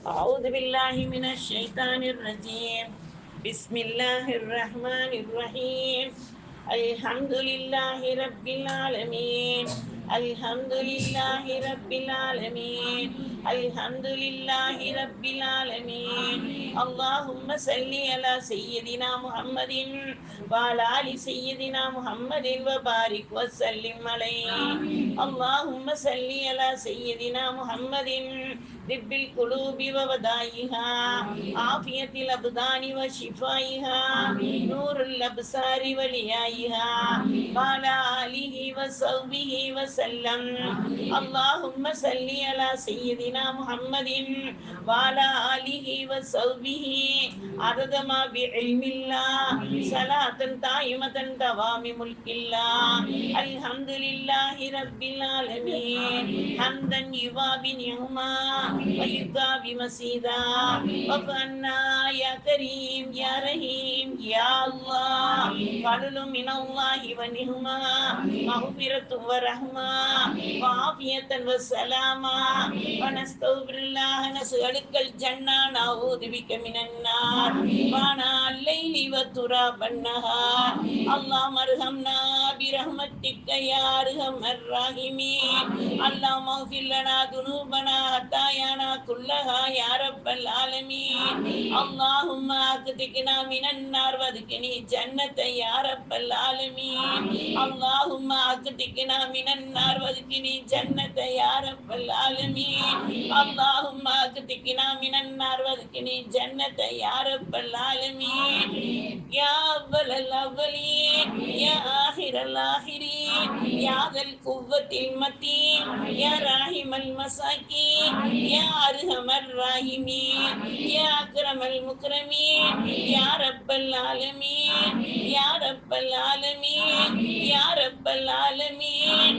أعوذ بالله من الشيطان الرجيم. بسم الله الرحمن الرحيم. الحمد لله رب العالمين. الحمد لله رب العالمين. الحمد لله رب العالمين. اللهم صل على سيدنا محمد وعلى آل سيدنا محمد وبارك وسلم عليه. اللهم صل على سيدنا محمد طب القلوب وودائها، عافية الأبدان وشفائها، نور الأبصار وليائها، وعلى آله وصحبه وسلم. اللهم صل على سيدنا محمد وعلى آله وصحبه عدد ما بعلم الله، صلاة دائمة دوام ملك الله. الحمد لله رب العالمين حمدا يوافي نعما ويكافي مزيدا. وفعلنا يا كريم يا رحيم يا الله. فضل من الله ونعمة، مغفرة ورحمة وعافية وسلامة. ونستغفر الله نسألك الجنة نعوذ بك من النار وعناء الليل وتراب النهار. اللهم ارحمنا برحمتك يا ارحم الراحمين. اللهم اغفر لنا ذنوبنا خطايانا كلها يا رب العالمين. اللهم اكتقنا من النار وادخلنا جنة يا رب العالمين. اللهم اكتقنا من النار وادخلنا جنة يا رب العالمين. اللهم اكتقنا من النار وادخلنا جنة يا رب العالمين. يا أول الأولين يا آخر الآخرين يا ذا القوة المتين يا راحم المساكين يا أرحم الراحمين يا أكرم المكرمين يا رب العالمين يا رب العالمين يا رب العالمين.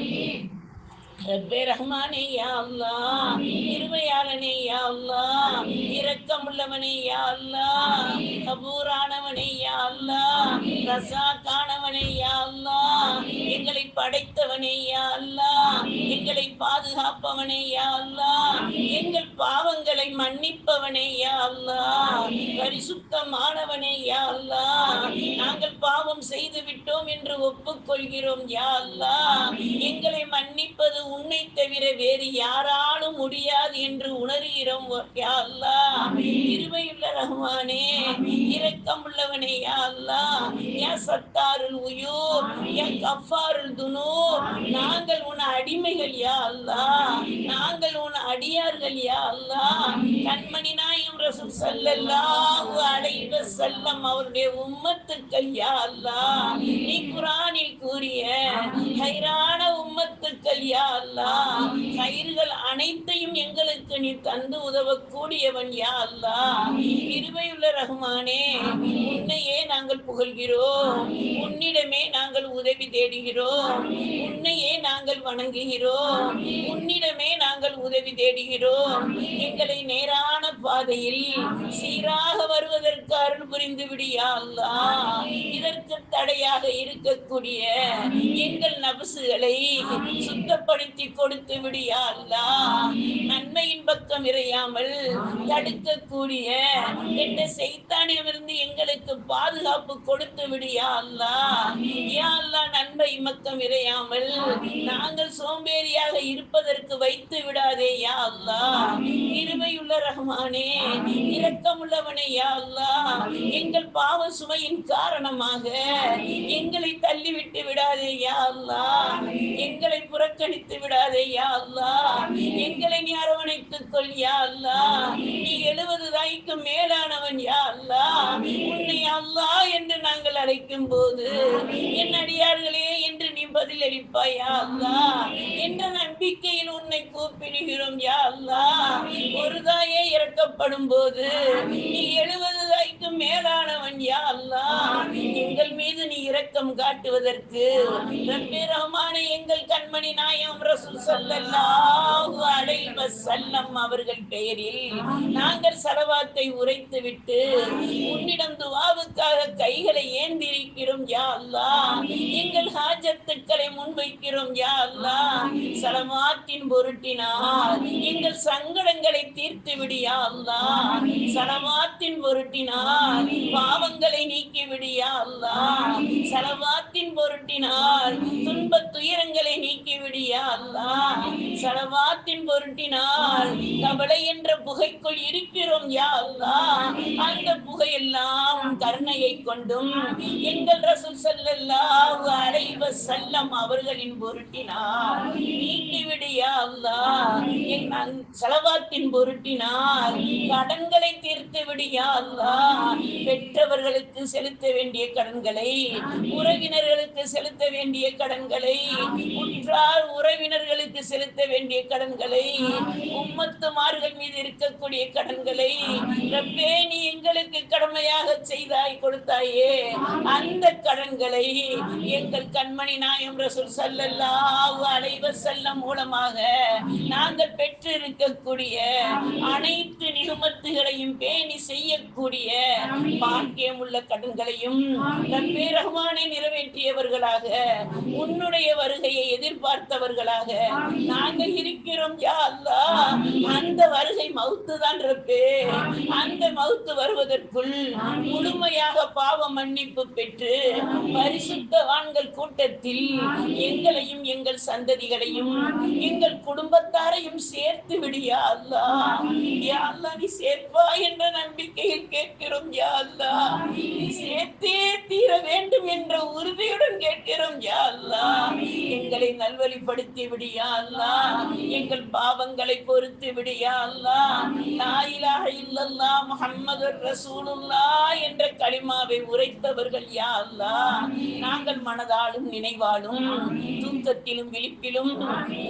ரப்பே ரஹ்மானே யா அல்லாஹ், இருமையாளனே யா அல்லாஹ், இரக்கமுள்ளவனே யா அல்லாஹ், கபூரானவனே யா அல்லாஹ், ரஸாக்கானவனே யா அல்லாஹ், எங்களை படைத்தவனே யா அல்லாஹ், எங்களை பாதுகாப்பவனே யா அல்லாஹ், எங்கள் பாவங்களை மன்னிப்பவனே யா அல்லாஹ், பரிசுத்தமானவனே யா அல்லாஹ். நாங்கள் பாவம் செய்து விட்டோம் என்று ஒப்புக்கொள்கிறோம் யா அல்லாஹ். எங்களை மன்னிப்பது உன்னை தவிர வேறு யாராலும் முடியாது என்று உணர்கிறோம் யா அல்லாஹ். கிருபையுள்ள ரஹ்மானே, இரக்கம் உள்ளவனே யா அல்லாஹ், யா சத்தாருல் உயூப், யா கஃபாருல் துனூப். நாங்கள் உன் அடிமைகள் யா அல்லாஹ், நாங்கள் உன் அடியார்கள் யா அல்லாஹ். கண்மணி நாயகம் ரசூல் ஸல்லல்லாஹு அலைஹி வஸல்லம் அவருடைய உம்மத்துக்கள் யா அல்லாஹ். நீ குர்ஆனில் கூறிய ஹைரான உம்மத்துக்கள் யா அல்லாஹ். கயிறுகள் அனைத்தையும் எங்களுக்கு நீ தந்து உதவக்கூடியவன் யா அல்லாஹ். கிருபையுள்ள ரஹ்மானே, உன்னையே நாங்கள் புகழ்கிறோம், உன்னிடமே நாங்கள் உதவி தேடுகிறோம், உன்னையே நாங்கள் வணங்குகிறோம், உன்னிடமே நாங்கள் உதவி தேடுகிறோம். எங்களை நேரான பாதையில் சீராக வருவதற்கு அருள் புரிந்து விடியா அல்லாஹ். இதற்கு தடையாக இருக்கக்கூடிய எங்கள் நபசுகளை சுத்தப்படுத்தி கொடுத்து விடியா அல்லாஹ். நன்மையின் பக்கம் இறையாமல் தடுக்கக்கூடிய கெட்ட சைத்தானிடமிருந்து எங்களுக்கு பாதுகாப்பு கொடுத்து விடியா அல்லாஹ். யா அல்லாஹ், நன்மை பக்கம் இறையாமல் நாங்கள் சோம்பேறியாக இருப்பதற்கு வைத்து விடாதே யா அல்லாஹ். கிருபையுள்ள ரஹ்மானே, இரக்கமுள்ளவனே யா அல்லாஹ். எங்கள் பாவ சுமையின் காரணமாக எங்களை தள்ளிவிட்டு விடாதே யா அல்லாஹ். எங்களை புறக்கணித்து விடாதே யா அல்லாஹ். எங்களை நீ அரவணைத்துக் கொள் யா அல்லாஹ். நீ 70 தாய்க்கு மேலானவன் யா அல்லாஹ். உன்னை அல்லாஹ் என்று நாங்கள் அழைக்கும் போது என் அடியார்களே என்று நீ பதிலளிப்பாய் யா அல்லாஹ் என்ற நம்பிக்கையில் உன்னை கூப்பிடுகிறோம் யா அல்லாஹ். ஒரு தாயே இறக்கப்படும் போது நீ 70 தாய்க்கு அனைவருக்கும் மேலானவன் யா அல்லாஹ். எங்கள் மீது நீ இரக்கம் காட்டுவதற்கு ரப்பே ரஹ்மானே எங்கள் கண்மணி நாயகம் ரசூல் ஸல்லல்லாஹு அலைஹி வஸல்லம் அவர்கள் பெயரில் நாங்கள் ஸலவாத்தை உரைத்துவிட்டு உன்னிடம் துஆவுக்காக கைகளை ஏந்திருக்கிறோம் யா அல்லாஹ். எங்கள் ஹாஜத்துக்களை முன்வைக்கிறோம் யா அல்லாஹ். ஸலவாத்தின் பொருட்டினால் எங்கள் சங்கடங்களை தீர்த்து விடு யா அல்லாஹ். ஸலவாத்தின் பொருட்டினால் பாவங்களை நீக்கி விடு யா அல்லாஹ். ஸலவாத்தின் பொருட்டினால் துன்பத் துயரங்களை நீக்கி விடு யா அல்லாஹ். ஸலவாத்தின் பொருட்டினால் கவலை என்ற புகைக்குள் இருக்கிறோம் யா அல்லாஹ். அந்த புகையெல்லாம் கருணையை கொண்டும் எங்கள் ரசூல் ஸல்லல்லாஹு அலைஹி வஸல்லம் அவர்களின் பொருட்டினால் நீக்கிவிடு யா அல்லாஹ். என் ஸலவாத்தின் பொருட்டினால் கடன்களை தீர்த்து விடு யா அல்லாஹ். பெற்றவர்களுக்கு செலுத்த வேண்டிய கடன்களை, உறவினர்களுக்கு செலுத்த வேண்டிய கடன்களை, உற்றார் உறவினர்களுக்கு செலுத்த வேண்டிய கடன்களை, உம்மத்துமார்கள் மீது இருக்கக்கூடிய கடன்களை ரப்பே நீ எங்களுக்கு கடமையாக செய்தாய் கொடுத்தாயே, அந்த கடன்களை எங்கள் கண்மணி நாயகம் ரசூல் ஸல்லல்லாஹு அலைஹி வஸல்லம் மூலமாக நாங்கள் பெற்றிருக்கக்கூடிய அனைத்து நிகமத்துகளையும் பேணி செய்யக்கூடிய பாக்கியம் உள்ள கடன்களையும் ரப்பே ரஹ்மானை நிறைவேற்றியவர்களாக, உன்னுடைய வருகையை எதிர்பார்த்தவர்களாக நாங்கள் இருக்கிறோம் யா அல்லாஹ். அந்த வருகை மௌத்து தான் ரப்பே. அந்த மௌத்து வருவதற்குள் முழுமையாக பாவ மன்னிப்பு பெற்று பரிசுத்தவான்கள் கூட்டத்தில் எங்களையும் எங்கள் சந்ததிகளையும் எங்கள் குடும்பத்தாரையும் சேர்த்து விடு யா அல்லாஹ். யா அல்லாஹ் நீ சேர்ப்பா என்ற நம்பிக்கையில் கேட்கிறோம் யா அல்லாஹ். நீ சேர்த்தே தீர வேண்டும் என்ற உறுதியுடன் கேட்கிறோம் யா அல்லாஹ். எங்களை நல்வழிப்படுத்தி விடு யா அல்லாஹ். எங்கள் பாவங்களை பொறுத்து விடு யா அல்லாஹ். லா இலாஹ இல்லல்லாஹ் முஹம்மதுர் ரசூலுல்லாஹ் என்ற கலிமாவை உரைத்தவர்கள் யா அல்லாஹ். நாங்கள் மனதாலும் நினைவாலும் தூக்கத்திலும் விழிப்பிலும்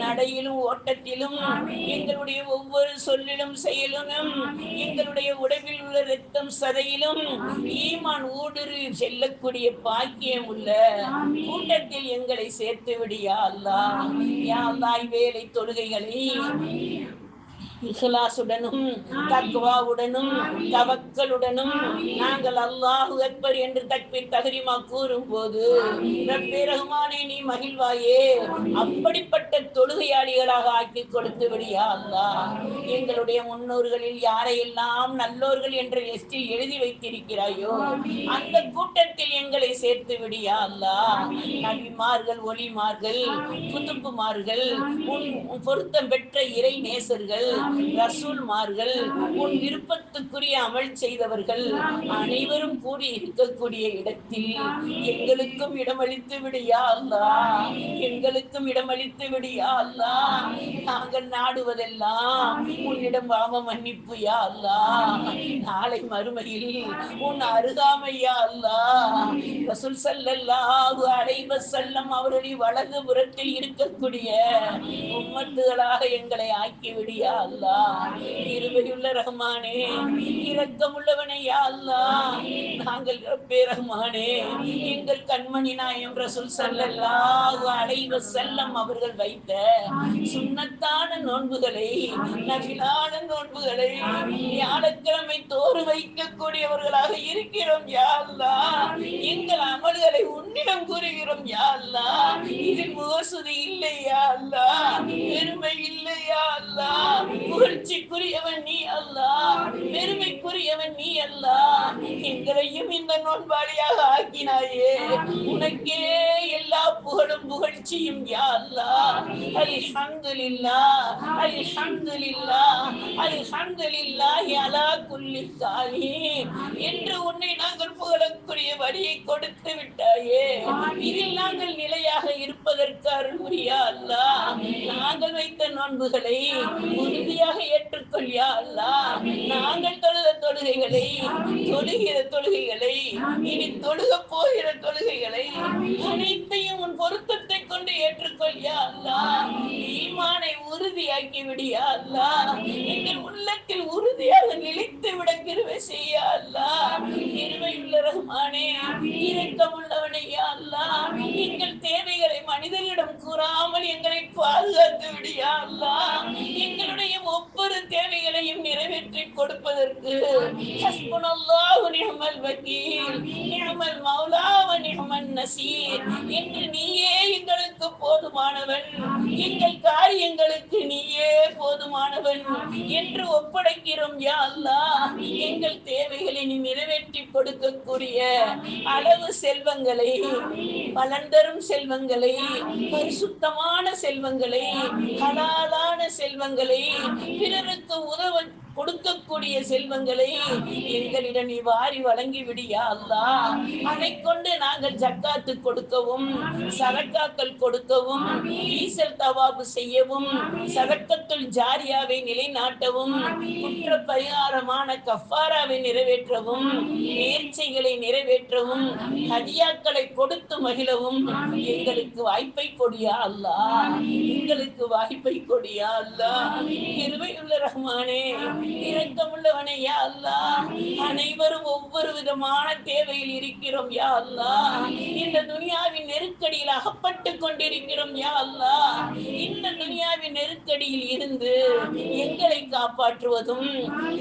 நடையிலும் ஓட்டத்திலும் எங்களுடைய ஒவ்வொரு சொல்லிலும் செயலிலும் எங்களுடைய உடம்பில் உள்ள இரத்தம் சதையிலும் ஈமான் ஊடுருவி செல்லக்கூடிய பாக்கியம் உள்ள கூட்டத்தில் எங்களை சேர்த்து விடு யா அல்லாஹ். யா அல்லாஹ் வேலை தொழுகைகளை இஹ்லாசுடனும் தக்வாவுடனும் தவக்கலுடனும் நாங்கள் அல்லாஹு அக்பர் என்று தக்பீர் தஹ்ரீமா கூறும் போது ரப்பே ரஹ்மானே நீ மகிழ்வாயே. அப்படிப்பட்ட தொழுகையாளிகளாக ஆக்கி கொடுத்து விடு யா அல்லாஹ். எங்களுடைய முன்னோர்களில் யாரையெல்லாம் நல்லோர்கள் என்ற லிஸ்டில் எழுதி வைத்திருக்கிறாயோ அந்த கூட்டத்தில் எங்களை சேர்த்து விடு யா அல்லாஹ். நபிமார்கள், ஒலிமார்கள், குதுப்புமார்கள், உன் பொருத்தம் பெற்ற இறை நேசர்கள், ரசூல்மார்கள், உன் விருப்பத்துக்குரிய அமல் செய்தவர்கள் அனைவரும் கூடி இருக்கக்கூடிய இடத்தில் எங்களுக்கும் இடமளித்து விடு யா அல்லாஹ். எங்களுக்கும் இடமளித்து விடு யா அல்லாஹ். நாங்கள் நாடுவதெல்லாம் உன்னிடம் பாவ மன்னிப்பு யா அல்லாஹ். நாளை மறுமையில் உன் அருகாமை யா அல்லாஹ். ரசூல் ஸல்லல்லாஹு அலைஹி வஸல்லம் அவருடைய வலது புறத்தில் இருக்கக்கூடிய உம்மத்துகளாக எங்களை ஆக்கிவிடு யா அல்லாஹ். கிருபையுள்ள ரஹ்மானே, இரக்கமுள்ளவனே யா அல்லாஹ். நாங்கள் ரப்பே ரஹ்மானே எங்கள் கண்மணி நாயகம் ரசூல் ஸல்லல்லாஹு அலைஹி வஸல்லம் அவர்கள் வைத்த சுன்னத்தான நோன்புகளை, நஃபிலான நோன்புகளை வியாழக்கிழமை தோறும் வைக்கக்கூடியவர்களாக இருக்கிறோம் யா அல்லாஹ். எங்கள் அமல்களை உன்னிடம் கூறுகிறோம் யா அல்லாஹ். இதில் மோசடி இல்லை யா அல்லாஹ், பெருமை இல்லை யா அல்லாஹ். புகழ்ச்சிக்குரியவன் நீ அல்லாஹ், பெருமைக்குரியவன் நீ அல்லாஹ். எங்களையும் இந்த நோன்பாளியாக ஆக்கினாயே, உனக்கே எல்லா புகழும் புகழ்ச்சியும் யா அல்லாஹ். அல்ஹம்துலில்லாஹ், அல்ஹம்துலில்லாஹ், அல்ஹம்துலில்லாஹி அலா குல்லி ஹாலின் என்று உன்னை நாங்கள் புகழக்கூடிய வழியை கொடுத்து விட்டாயே. இதில் நாங்கள் நிலையாக இருப்பதற்கு அருள் புரிய அல்லாஹ். நாங்கள் வைத்த நோன்புகளை உறுதியாக ஏற்றுக்கொள் யா அல்லாஹ். நாங்கள் தொழுத தொழுகைகளை, தொழுகிற தொழுகைகளை, இனி தொழுக போகிற தொழுகைகளை அனைத்தையும் உன் பொருத்தத்தை கொண்டு ஏற்றுக்கொள் யா அல்லாஹ். ஈமானை உறுதியாக்கி விடு யா அல்லாஹ். எங்கள் உள்ளத்தில் உறுதியாக நிலைத்து விட கிருபை செய்ய அல்லாஹ். ரஹ்மானே, இரக்கமுள்ளவனே யா அல்லாஹ், எங்கள் தேவைகளை மனிதனிடம் கூறாமல் எங்களை பாதுகாத்து விடு யா அல்லாஹ். எங்களுடைய ஒவ்வொரு தேவைகளையும் நிறைவேற்றி கொடுப்பதற்கு ஹஸ்புனல்லாஹு நிஅமல் வக்கீல், நிஅமல் மௌலா வ நிஅமன் நசீர் என்று நீயே எங்களுக்கு போதுமானவன், எங்கள் காரியங்களுக்கு நீயே போதுமானவன் என்று ஒப்படைக்கிறோம் யா அல்லாஹ். எங்கள் தேவைகளை நீ நிறைவேற்றி கொடுக்கக்கூடிய அளவு செல்வங்களை, பலன் தரும் செல்வங்களை, பரிசுத்தமான செல்வங்களை, ஹலாலான செல்வங்களை, பிறருக்கு உதவ கொடுக்கக்கூடிய செல்வங்களை எங்களிடம் நீ வாரி வழங்கி விடியா அல்லாஹ். அதை கொண்டு நாங்கள் ஜக்காத்து கொடுக்கவும், சதக்காக்கள் கொடுக்கவும், ஈசல் தவாபு செய்யவும், சதக்கத்துல் ஜாரியாவை நிலைநாட்டவும், குற்ற பரிகாரமான கஃபாராவை நிறைவேற்றவும், நேர்ச்சைகளை நிறைவேற்றவும், ஹதியாக்களை கொடுத்து மகிழவும் எங்களுக்கு வாய்ப்பை கொடியா அல்லாஹ். எங்களுக்கு வாய்ப்பை கொடியா அல்லாஹ். கிருபையுள்ள ரஹ்மானே, இரக்கமுள்ளவனே யா அல்லாஹ். அனைவரும் ஒவ்வொரு விதமான தேவையில் இருக்கிறோம் யா அல்லாஹ். இந்த துனியாவின் நெருக்கடியில் அகப்பட்டு கொண்டிருக்கிறோம் யா அல்லாஹ். இந்த துனியாவின் நெருக்கடியில் இருந்து எங்களை காப்பாற்றுவதும்,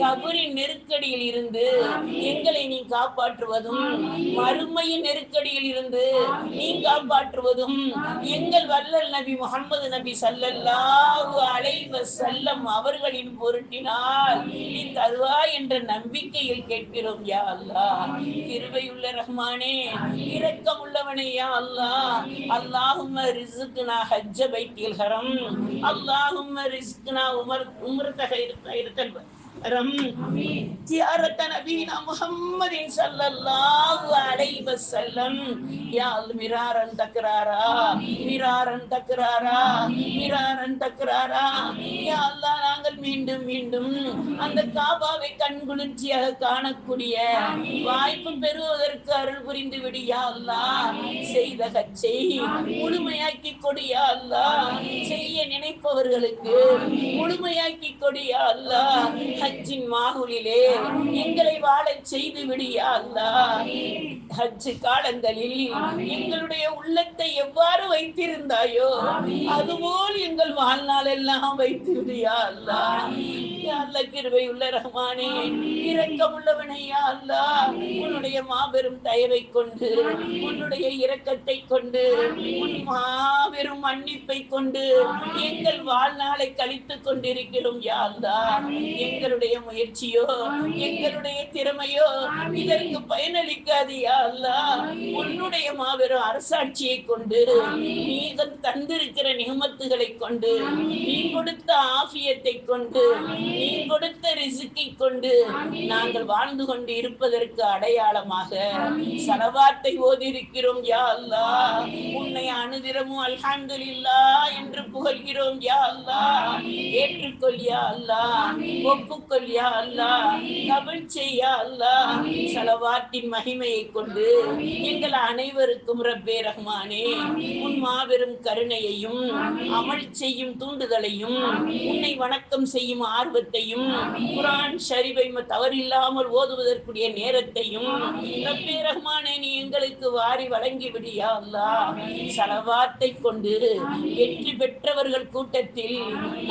கபரின் நெருக்கடியில் இருந்து எங்களை நீ காப்பாற்றுவதும், மறுமையின் நெருக்கடியில் இருந்து நீ காப்பாற்றுவதும் எங்கள் வல்லல் நபி முஹம்மது நபி ஸல்லல்லாஹு அலைஹி வஸல்லம் அவர்களின் பொருட்டினால் நீ தருவாய் என்ற நம்பிக்கையில் கேட்கிறோம் யா அல்லாஹ். கிருபையுள்ள ரஹ்மானே, இரக்கமுள்ளவனே யா அல்லாஹ். அல்லாஹும்ம ரிஸ்க்னா ஹஜ்ஜ பைத்தில் ஹரம், அல்லாஹும்ம ரிஸ்க்னா உம்ரத கைரத்தல் زيارة نبينا محمد صلى الله عليه وسلم يا مرارا تكرارا مرارا تكرارا مرارا تكرارا يا الله. நாங்கள் மீண்டும் மீண்டும் அந்த காபாவை கண்குளிர்ச்சியாக காணக்கூடிய வாய்ப்பு பெறுவதற்கு அருள் புரிந்து விடு யா அல்லாஹ். செய்த ஹஜ்ஜை முழுமையாக்கி கொடு யா அல்லாஹ். செய்ய நினைப்பவர்களுக்கு முழுமையாக்கி கொடு யா அல்லாஹ். ஹஜ்ஜின் மாகுலிலே எங்களை வாழச் செய்து விடு யா அல்லாஹ். ஹஜ் காலங்களில் எங்களுடைய உள்ளத்தை எவ்வாறு வைத்திருந்தாயோ அதுபோல் எங்கள் வாழ்நாள் எல்லாம் வைத்து விடு யா அல்லாஹ். யா அல்லாஹ், கிருபையுள்ள ரஹ்மானே, இரக்கமுள்ளவனே யா அல்லாஹ். உன்னுடைய மாபெரும் தயவை கொண்டு, உன்னுடைய இரக்கத்தை கொண்டு, உன் மாபெரும் மன்னிப்பை கொண்டு எங்கள் வாழ்நாளை கழித்துக் கொண்டிருக்கிறோம் யா அல்லாஹ். எங்களுடைய முயற்சியோ, எங்களுடைய திறமையோ இதற்கு பயனளிக்காது யா அல்லாஹ். உன்னுடைய மாபெரும் அரசாட்சியை கொண்டு, நீ தந்திருக்கிற நிகமத்துகளை கொண்டு, நீ கொடுத்த ஆஃபியத்தை கொண்டு, நீ கொடுத்த ரிஸ்கை கொண்டு நாங்கள் வாழ்ந்து கொண்டு இருப்பதற்கு அடையாளமாக ஸலவாத்தை ஓதியிருக்கிறோம் யா அல்லாஹ். உன்னை அனுதினமும் அல்ஹம்துலில்லாஹ் என்று புகழ்கிறோம் யா அல்லாஹ். ஏற்றுக்கொள் யா அல்லாஹ், ஒப்புக்கொள் யா அல்லாஹ், கபூல் செய் யா அல்லாஹ். ஸலவாத்தின் மகிமையை கொண்டு எங்கள் அனைவருக்கும் ரப்பே ரஹ்மானே உன் மாபெரும் கருணையையும், அமல் செய்யும் தூண்டுதலையும், உன்னை வணக்கம் செய்யும் ஆர்வத்தையும், குர்ஆன் ஷரீஃபை தவறில்லாமல் ஓதுவதற்குரிய நேரத்தையும் ரப்பே ரஹ்மானே நீ எங்களுக்கு வாரி வழங்கி விடு யா அல்லாஹ். ஸலவாத்தை கொண்டு வெற்றி பெற்றவர்கள் கூட்டத்தில்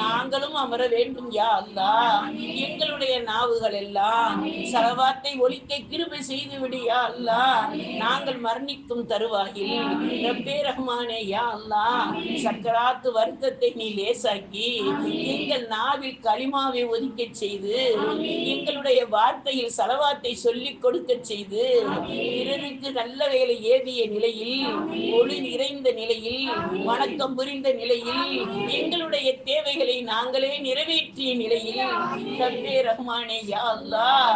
நாங்களும் அமர வேண்டும் யா அல்லாஹ். எங்களுடைய நாவுகள் எல்லாம் ஸலவாத்தை ஒலிக்க கிருபை செய்து விடு யா அல்லாஹ். நாங்கள் மரணிக்கும் தருவாயில் ரப்பே ரஹ்மானே யா அல்லாஹ், சக்கராத்து வருத்தத்தை நீ லேசாக்கி எங்கள் நாவில் களிமாவை ஒதுக்க செய்து, எங்களுடைய வார்த்தையில் ஸலவாத்தை சொல்லிக் கொடுக்க செய்து, பிறருக்கு நல்ல வேலை ஏவிய நிலையில், ஒளி நிறைந்த நிலையில், வணக்கம் புரிந்த நிலையில், எங்களுடைய தேவைகளை நாங்களே நிறைவேற்றிய நிலையில் ரப்பே ரஹ்மானே யா அல்லாஹ்,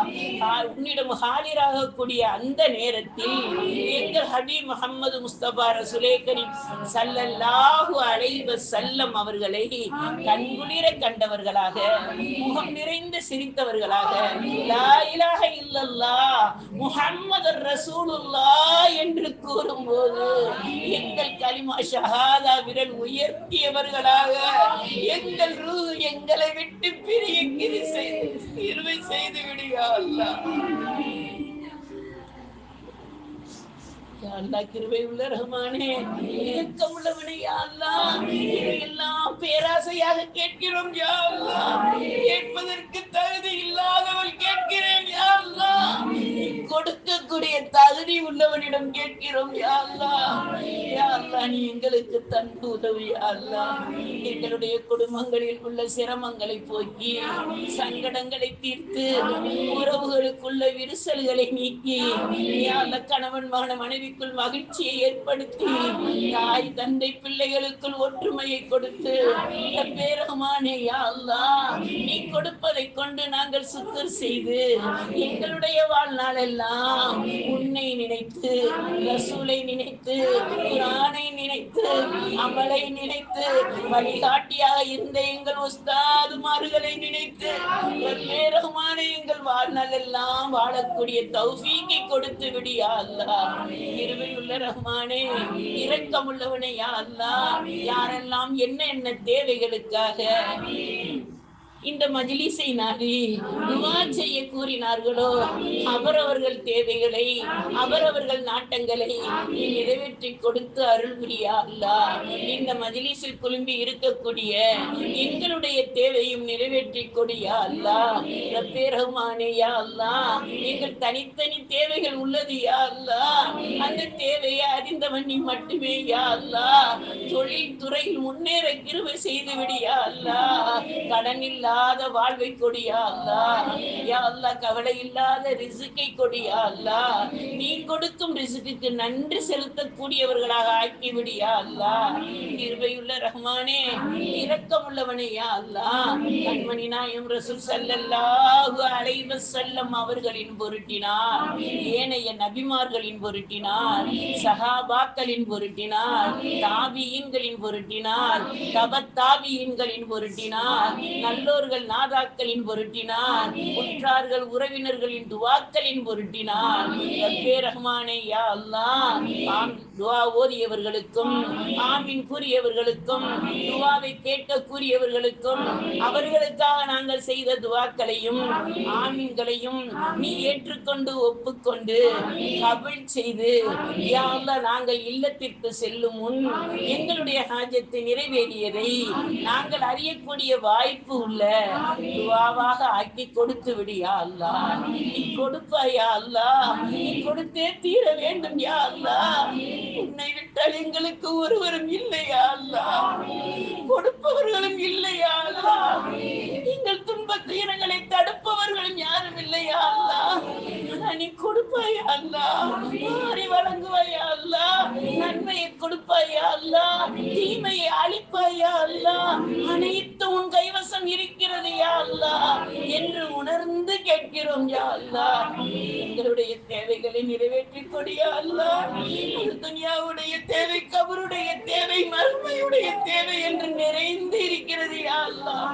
உன்னிடம் ஹாலிராகக்கூடிய அந்த நேரத்தில் எங்கள் ஹபீப் முஹம்மது முஸ்தபா ரசூலே கரீம் ஸல்லல்லாஹு அலைஹி வஸல்லம் அவர்களை கண்குளிர கண்டவர்களாக, முகம் நிறைந்து சிரித்தவர்களாக, லா இலாஹ இல்லல்லாஹ் முஹம்மதுர் ரசூலுல்லாஹ் என்று கூறும்போது எங்கள் கலிமா ஷஹாதா விரல் உயர்த்தியவர்களாக எங்கள் ரூஹ் எங்களை விட்டு பிரிய கிருபை செய்து விடு யா அல்லாஹ். அல்லாஹ் கிருபை உள்ள ரஹ்மானே, இரக்கம் உள்ளவனே யா அல்லாஹ், இதையெல்லாம் பேராசையாக கேட்கிறோம் யா அல்லாஹ். கேட்பதற்கு தகுதி இல்லாதவள் கேட்கிறேன் யா அல்லாஹ். கொடுக்கக்கூடிய தகுதி உள்ளவனிடம் கேட்கிறோம் யா அல்லாஹ். யா அல்லாஹ், நீ எங்களுக்கு தந்து உதவி யா அல்லாஹ். எங்களுடைய குடும்பங்களில் உள்ள சிரமங்களை போக்கி, சங்கடங்களை தீர்த்து, உறவுகளுக்குள்ள விரிசல்களை நீக்கி, யா அல்லாஹ், கணவன் மனைவிக்குள் மகிழ்ச்சியை ஏற்படுத்தி, தாய் தந்தை பிள்ளைகளுக்குள் ஒற்றுமையை கொடுத்து, பேரகமானே யா அல்லாஹ், நீ கொடுப்பதை கொண்டு நாங்கள் சுத்தர் செய்து எங்களுடைய வாழ்நாள் எல்லாம் உன்னை நினைத்து, ரசூலை நினைத்து, குர்ஆனை நினைத்து, அமலை நினைத்து, வழிகாட்டியாக இருந்த எங்கள் உஸ்தாதுமார்களை நினைத்து, பேரகமான எங்கள் வாழ்நாள் எல்லாம் வாழக்கூடிய தௌஃபீக்கை கொடுத்து விடு யா அல்லாஹ். கிருபையுள்ள ரஹ்மானே, இரக்கமுள்ளவனே யா அல்லாஹ். யாரெல்லாம் என்ன என்ன தேவைகளுக்காக இந்த மஜ்லிஸை நாடி துஆ செய்ய கூறினார்களோ, அவரவர்கள் தேவைகளை, அவரவர்கள் நாட்டங்களை நீ நிறைவேற்றி கொடுத்து அருள் புரியா அல்லாஹ். இந்த மஜ்லிஸில் குழும்பி இருக்கக்கூடிய எங்களுடைய தேவையும் நிறைவேற்றி கொடியா அல்லாஹ். ரப்பே ரஹ்மானே யா அல்லாஹ், எங்கள் தனித்தனி தேவைகள் உள்ளது யா அல்லாஹ். அந்த தேவையை அறிந்தவன் நீ மட்டுமே யா அல்லாஹ். தொழில் துறையில் முன்னேற கிருபை செய்து விடியா அல்லாஹ். கடன் இல்லாத வாழ்வை கொடியா அல்லாஹ். யா அல்லாஹ், கவலை இல்லாத ரிஸ்கை கொடியா அல்லாஹ். நீ கொடுக்கும் ரிஸ்குக்கு நன்றி செலுத்தக்கூடியவர்களாக ஆக்கி விடியா அல்லாஹ். கிருபையுள்ள ரஹ்மானே, இரக்கமுள்ளவனே யா அல்லாஹ். கண்மணி நாயகம் ரசூல் ஸல்லல்லாஹு அலைஹி வஸல்லம் அவர்களின் பொருட்டினார், ஏனைய நபிமார்களின் பொருட்டினார், சஹாபாக்களின் பொருட்டினார், தாபியீன்களின் பொருட்டினார், தபத் தாபியீன்களின் பொருட்டினார், நல்லோர்கள் நாதாக்களின் பொருட்டினார், உற்றார்கள் உறவினர்களின் துவாக்களின் பொருட்டினார். ரப்பே ரஹ்மானே யா அல்லாஹ், துவா ஓதியவர்களுக்கும், ஆமீன் கூறியவர்களுக்கும், துவாவை கேட்க கூறியவர்களுக்கும், அவர்களுக்காக நாங்கள் செய்த துவாக்களையும் ஆமீன்களையும் நீ ஏற்றுக்கொண்டு ஒப்புக்கொண்டு கபூல் செய்து, யா அல்லாஹ், நாங்கள் இல்லத்திற்கு செல்லும் முன் எங்களுடைய ஹாஜத்தை நிறைவேறியதை நாங்கள் அறியக்கூடிய வாய்ப்பு உள்ள துவாவாக ஆக்கி கொடுத்து விடியா அல்லாஹ். நீ கொடுப்பாயா அல்லாஹ், நீ கொடுத்தே தீர வேண்டும் யா அல்லாஹ். உன்னை விட்டால் எங்களுக்கு ஒருவரும் இல்லையா அல்லாஹ், கொடுப்பவர்களும் இல்லையா அல்லாஹ். எங்கள் துன்ப துயரங்களை தடுப்பவர்களும் யாரும் இல்லையா அல்லாஹ். நீ கொடுப்பாயா அல்லாஹ், மாறி வழங்குவாயா அல்லாஹ், நன்மையை கொடுப்பாயா அல்லாஹ், தீமையை அழிப்பாயா அல்லாஹ். அனைத்து உன் கைவசம் இருக்கிறது யா அல்லாஹ் என்று உணர்ந்து கேட்கிறோம் யா அல்லாஹ். எங்களுடைய தேவைகளை நிறைவேற்றி கொடியா அல்லாஹ். துன்யாவுடைய தேவை, கபருடைய தேவை, மறுமையுடைய தேவை என்று நிறைந்து இருக்கிறது யா அல்லாஹ்.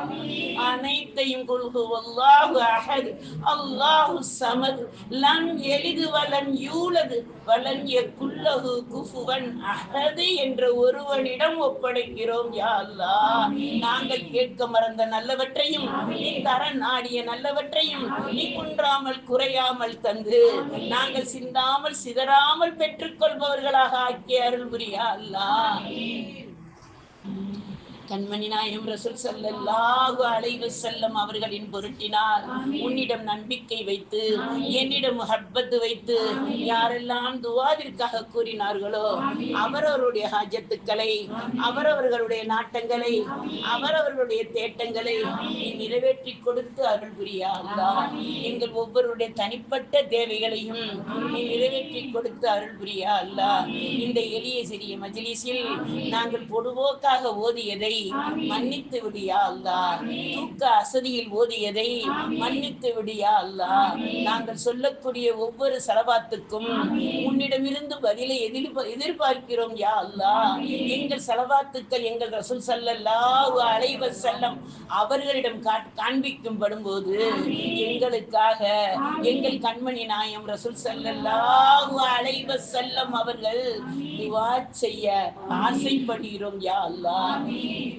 அனைத்தையும் குல்ஹு வல்லாஹு அஹத் அல்லாஹு ஸமத் லம் யலிது வலம் யூலது வலம் யகுல் லஹு குஃபுவன் அஹத் என்ற ஒருவனிடம் ஒப்படைக்கிறோம் யா அல்லாஹ். நாங்கள் கேட்க மறந்த நல்லவற்றையும், நீ தர நாடிய நல்லவற்றையும் நீ குன்றாமல் குறையாமல் தந்து, நாங்கள் சிந்தாமல் சிதறாமல் பெற்றுக்கொள்பவர்களாக ஆக்கிய அருள் புரியா அல்லாஹ். கண்மணி நாயகம் ரசூல் ஸல்லல்லாஹு அலைஹி வஸல்லம் அவர்களின் பொருட்டினார் உன்னிடம் நம்பிக்கை வைத்து, என்னிடம் முஹப்பத் வைத்து யாரெல்லாம் துஆவிற்காக கூறினார்களோ, அவரவருடைய ஹாஜத்துக்களை, அவரவர்களுடைய நாட்டங்களை, அவரவர்களுடைய தேட்டங்களை நீ நிறைவேற்றி கொடுத்து அருள் புரியா அல்லாஹ். எங்கள் ஒவ்வொருடைய தனிப்பட்ட தேவைகளையும் நீ நிறைவேற்றி கொடுத்து அருள் புரியா அல்லாஹ். இந்த எளிய சிறிய மஜ்லிஸில் நாங்கள் பொதுவோக்காக ஓதியதை மன்னித்து விடியா அல்லாஹ். தூக்க அசதியில் ஓதியதை மன்னித்து விடியா அல்லாஹ். நாங்கள் சொல்லக்கூடிய ஒவ்வொரு ஸலவாத்துக்கும் உன்னிடமிருந்து பதிலை எதிர்பார்க்கிறோம் யா அல்லாஹ். எங்கள் ஸலவாத்துக்கள் எங்கள் ரசூல் ஸல்லல்லாஹு அலைஹி வஸல்லம் அவர்களிடம் காண்பிக்கும் படும்போது எங்களுக்காக எங்கள் கண்மணி நாயம் ரசூல் ஸல்லல்லாஹு அலைஹி வஸல்லம் அவர்கள் துஆ செய்ய ஆசைப்படுகிறோம் யா அல்லாஹ்.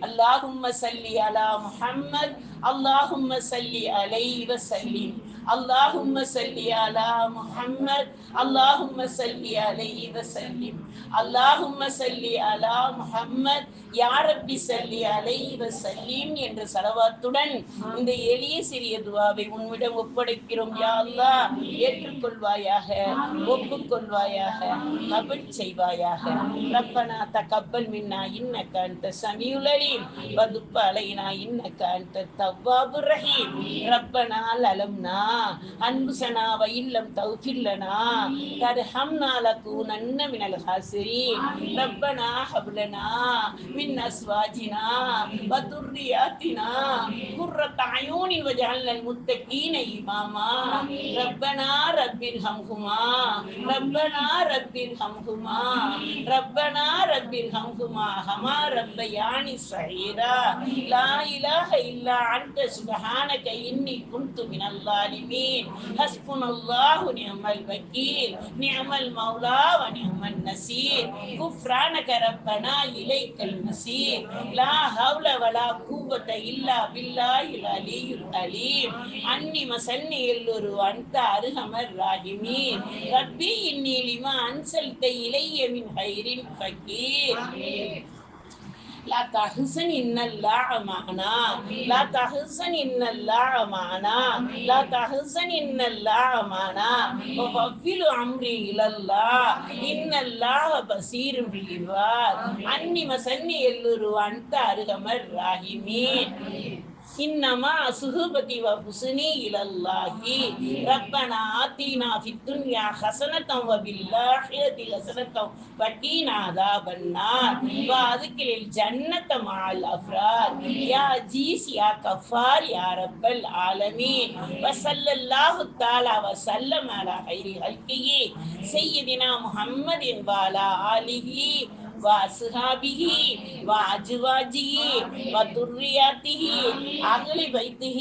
அல்லாஹும்ம ஸல்லி அலா முஹம்மத், அல்லாஹும்ம ஸல்லி அலைஹி வஸல்லிம், اللهم صل على محمد اللهم صل عليه وسلم اللهم صل على محمد யா ரப்பி ஸல்லி அலைஹி வஸல்லிம் என்ற ஸலவாத்துடன் இந்த எளிய சிறிய துஆவை உன்னிடம் ஒப்படைக்கிறோம். யா அல்லாஹ், ஏற்றுக்கொள்வாயாக, ஒப்புக்கொள்வாயாக, கபூல் செய்வாயாக. ரப்பனா தகப்பல் மின்னா இன்னக அன்த ஸமீஉல் அலீம் வ துப் அலைனா இன்னக அன்த தவ்வாபுர் ரஹீம். ரப்பனா லலம்னா அன்ஃபுஸனா வ இல்லம் தக்ஃபிர் லனா தர்ஹம்னா லகுனன்ன மினல் ஹாஸிரீன். ரப்பனா ஹப் லனா மின் அஸ்வாஜினா வ துர்ரியாத்தினா குர்ரத அயூனின் வஜஅல்னல் முத்தகீன இமாமா. ரப்பனா ரப்பிர்ஹம்ஹுமா ரப்பனா ரப்பிர்ஹம்ஹுமா ரப்பனா ரப்பிர்ஹம்ஹுமா ஹமா ரப்பயானி ஸகீரா. லா இலாஹ இல்லா அன்த சுப்ஹானக இன்னி குன்து மினல் ஸாலிமீன். ஹஸ்புனல்லாஹு நிஅமல் வக்கீல் நிஅமல் மௌலா வ நிஅமன் நஸீர். குஃப்ரானக ரப்பனா இலைக்கல் மஸீர். லா ஹவ்ல வலா குவத இல்லா பில்லாஹில் அலியுல் அலீம். அன்னி மஸன்னி எல்லொரு அன்த அர்ஹமர் ராஹிமீன். ரப்பி இன்னி லிமா அன்ஸல்த இலைய மின் ஹைரின் ஃபகீர். لا تحزن إن الله معنا لا تحزن إن الله معنا لا تحزن إن الله معنا وفوّل أمري إلى الله إن الله بصير بالعباد. أني مسني اللر وأنت أرحم الراحمين. إنما صحبتي وحسني إلى الله. ربنا آتنا في الدنيا حسنة وفي الآخرة حسنة وقنا عذاب النار وأدخل الجنة مع الأبرار. يا عزيز يا غفار يا رب العالمين. وصلى الله تعالى وسلم على خير خلقه سيدنا محمد وعلى آله وأصحابه وأزواجه وذرياته أهل بيته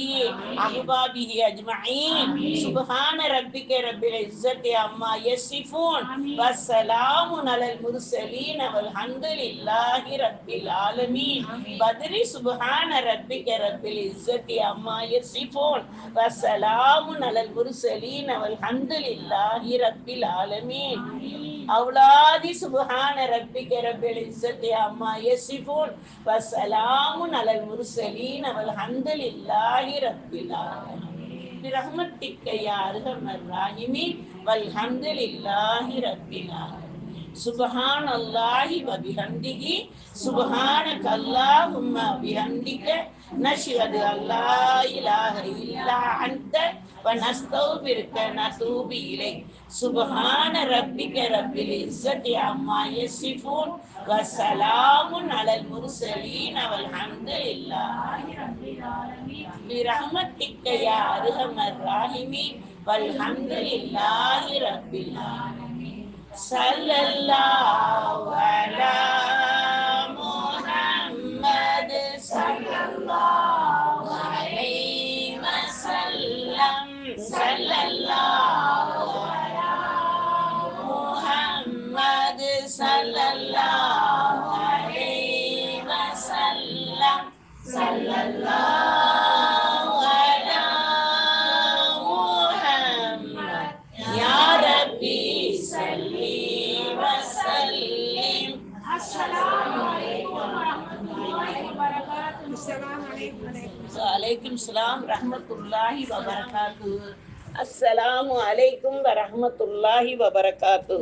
أحبابه أجمعين. سبحان ربك رب العزة عما يصفون والسلام على المرسلين والحمد لله رب العالمين. بدر سبحان ربك رب العزة عما يصفون والسلام على المرسلين والحمد لله رب العالمين. أولادي سبحان ربك رب العزة عما يصفون والسلام على المرسلين والحمد لله رب العالمين. برحمتك يا أرحم الراحمين والحمد لله رب العالمين. سبحان الله وبحمده سبحانك اللهم وبحمدك نشهد أن لا إله إلا أنت ونستغفرك ونتوب إليك. سبحان ربك رب العزة عما يصفون وسلام على المرسلين والحمد لله رب العالمين. برحمتك يا أرحم الراحمين والحمد لله رب العالمين. صلى الله على محمد صلى الله عليه وسلم. صلى الله على محمد صلى الله عليه وسلم. صلى الله على محمد يا ربي صل وسلم. السلام عليكم ورحمة الله وبركاته. السلام عليكم. وعليكم السلام ورحمة الله وبركاته. السلام عليكم ورحمة الله وبركاته.